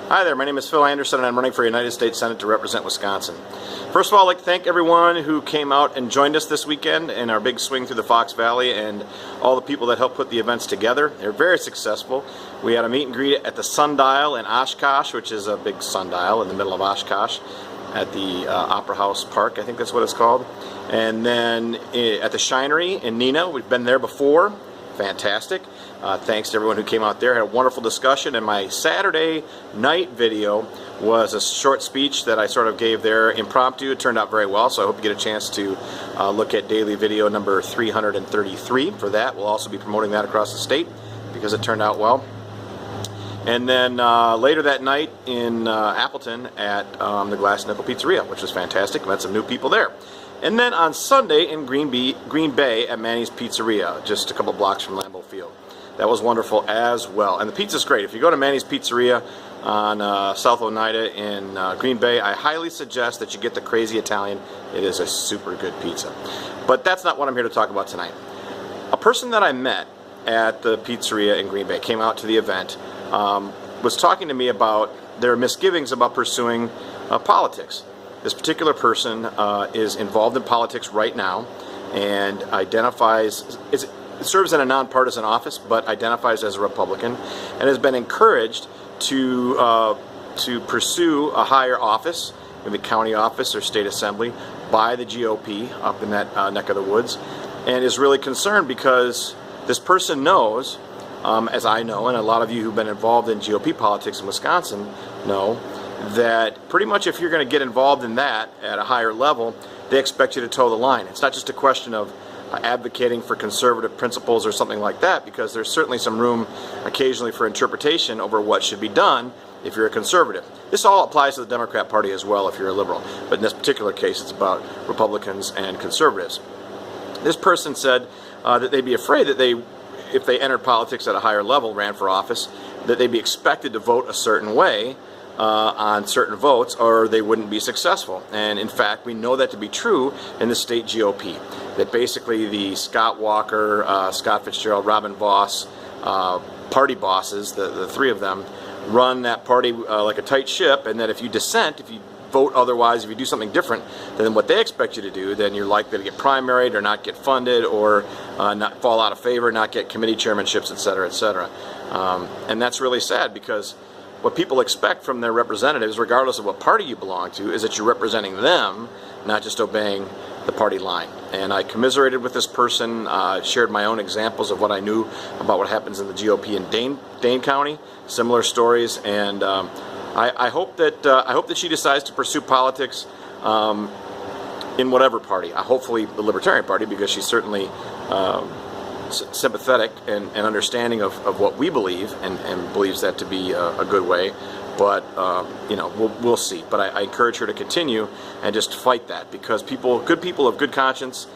Hi there, my name is Phil Anderson and I'm running for United States Senate to represent Wisconsin. First of all, I'd like to thank everyone who came out and joined us this weekend in our big swing through the Fox Valley and all the people that helped put the events together. They were very successful. We had a meet and greet at the Sundial in Oshkosh, which is a big sundial in the middle of Oshkosh at the Opera House Park, I think that's what it's called. And then at the Shinery in Neenah, we've been there before. Fantastic. Thanks to everyone who came out there. Had a wonderful discussion, and my Saturday night video was a short speech that I sort of gave there impromptu. It turned out very well, so I hope you get a chance to look at daily video number 333 for that. We'll also be promoting that across the state because it turned out well. And then later that night in Appleton at the Glass Nickel Pizzeria, which was fantastic. Met some new people there. And then on Sunday in Green Bay at Manny's Pizzeria, just a couple blocks from Lambeau Field. That was wonderful as well. And the pizza's great. If you go to Manny's Pizzeria on South Oneida in Green Bay, I highly suggest that you get the Crazy Italian. It is a super good pizza. But that's not what I'm here to talk about tonight. A person that I met at the pizzeria in Green Bay came out to the event, was talking to me about their misgivings about pursuing politics. This particular person is involved in politics right now and serves in a nonpartisan office but identifies as a Republican and has been encouraged to pursue a higher office, maybe county office or state assembly, by the GOP up in that neck of the woods, and is really concerned because this person knows, as I know, and a lot of you who've been involved in GOP politics in Wisconsin know, that pretty much if you're going to get involved in that at a higher level, they expect you to toe the line. It's not just a question of advocating for conservative principles or something like that, because there's certainly some room occasionally for interpretation over what should be done if you're a conservative. This all applies to the Democrat Party as well if you're a liberal, but in this particular case it's about Republicans and conservatives. This person said that they'd be afraid that if they entered politics at a higher level, ran for office, that they'd be expected to vote a certain way on certain votes, or they wouldn't be successful. And in fact, we know that to be true in the state GOP. That basically the Scott Walker, Scott Fitzgerald, Robin Voss party bosses, the three of them, run that party like a tight ship, and that if you dissent, if you vote otherwise, if you do something different than what they expect you to do, then you're likely to get primaried or not get funded or not fall out of favor, not get committee chairmanships, etc., etc. And that's really sad, because what people expect from their representatives, regardless of what party you belong to, is that you're representing them, not just obeying the party line. And I commiserated with this person, shared my own examples of what I knew about what happens in the GOP in Dane County, similar stories, and I hope that she decides to pursue politics in whatever party. Hopefully the Libertarian Party, because she's certainly sympathetic and understanding of what we believe and believes that to be a good way. But you know, we'll see. But I encourage her to continue and just fight that, because good people of good conscience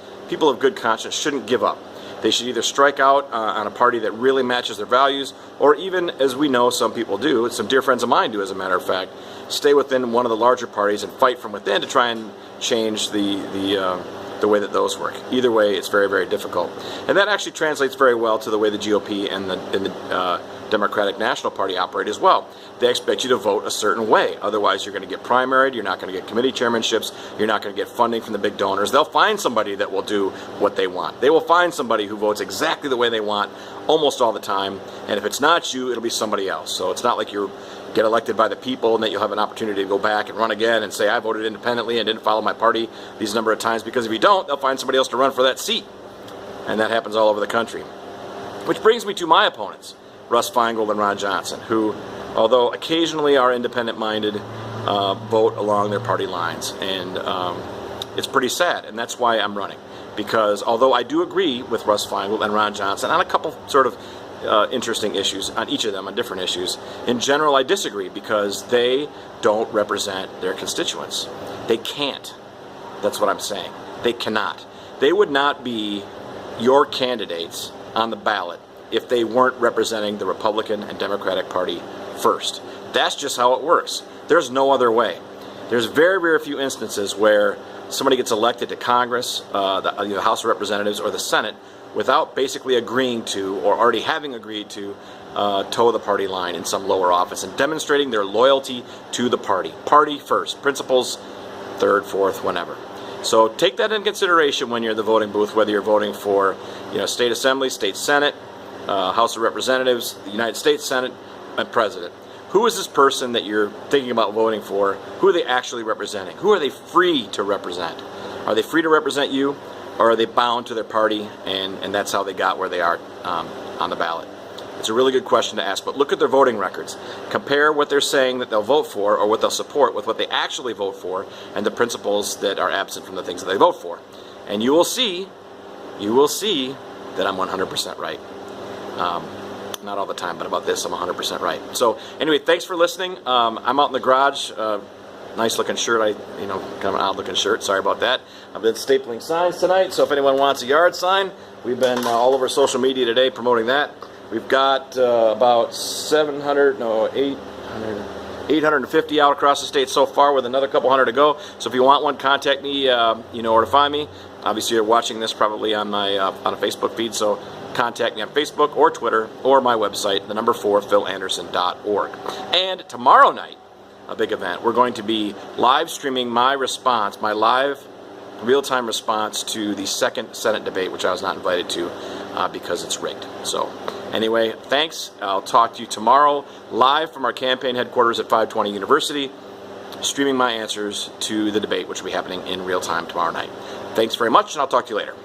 shouldn't give up. They should either strike out on a party that really matches their values, or even, as we know some people do, some dear friends of mine do, as a matter of fact, stay within one of the larger parties and fight from within to try and change the way that those work. Either way, it's very, very difficult. And that actually translates very well to the way the GOP and the Democratic National Party operate as well. They expect you to vote a certain way. Otherwise, you're going to get primaried, you're not going to get committee chairmanships, you're not going to get funding from the big donors. They'll find somebody that will do what they want. They will find somebody who votes exactly the way they want almost all the time. And if it's not you, it'll be somebody else. So it's not like you get elected by the people and that you'll have an opportunity to go back and run again and say, I voted independently and didn't follow my party these number of times, because if you don't, they'll find somebody else to run for that seat. And that happens all over the country. Which brings me to my opponents, Russ Feingold and Ron Johnson, who, although occasionally are independent-minded, vote along their party lines. And it's pretty sad, and that's why I'm running. Because although I do agree with Russ Feingold and Ron Johnson on a couple sort of interesting issues, on each of them, on different issues, in general I disagree, because they don't represent their constituents. They can't. That's what I'm saying. They cannot. They would not be your candidates on the ballot if they weren't representing the Republican and Democratic Party first. That's just how it works. There's no other way. There's very, very few instances where somebody gets elected to Congress, the House of Representatives, or the Senate without basically agreeing to, or already having agreed to, toe the party line in some lower office and demonstrating their loyalty to the party. Party first, principles third, fourth, whenever. So take that into consideration when you're in the voting booth, whether you're voting for, state assembly, state senate, House of Representatives, the United States Senate, and president. Who is this person that you're thinking about voting for? Who are they actually representing? Who are they free to represent? Are they free to represent you, or are they bound to their party, and that's how they got where they are on the ballot? It's a really good question to ask, but look at their voting records. Compare what they're saying that they'll vote for or what they'll support with what they actually vote for and the principles that are absent from the things that they vote for. And you will see that I'm 100% right. Not all the time, but about this I'm 100% right. So anyway, thanks for listening. I'm out in the garage. Nice looking shirt. Kind of an odd looking shirt. Sorry about that. I've been stapling signs tonight, so if anyone wants a yard sign, we've been all over social media today promoting that. We've got about 850 out across the state so far, with another couple hundred to go. So if you want one, contact me, or to find me. Obviously, you're watching this probably on my on a Facebook feed, so contact me on Facebook or Twitter or my website, the number 4, philanderson.org. And tomorrow night, a big event, we're going to be live streaming my response, my live real-time response to the second Senate debate, which I was not invited to because it's rigged. So anyway, thanks. I'll talk to you tomorrow live from our campaign headquarters at 520 University, streaming my answers to the debate, which will be happening in real time tomorrow night. Thanks very much, and I'll talk to you later.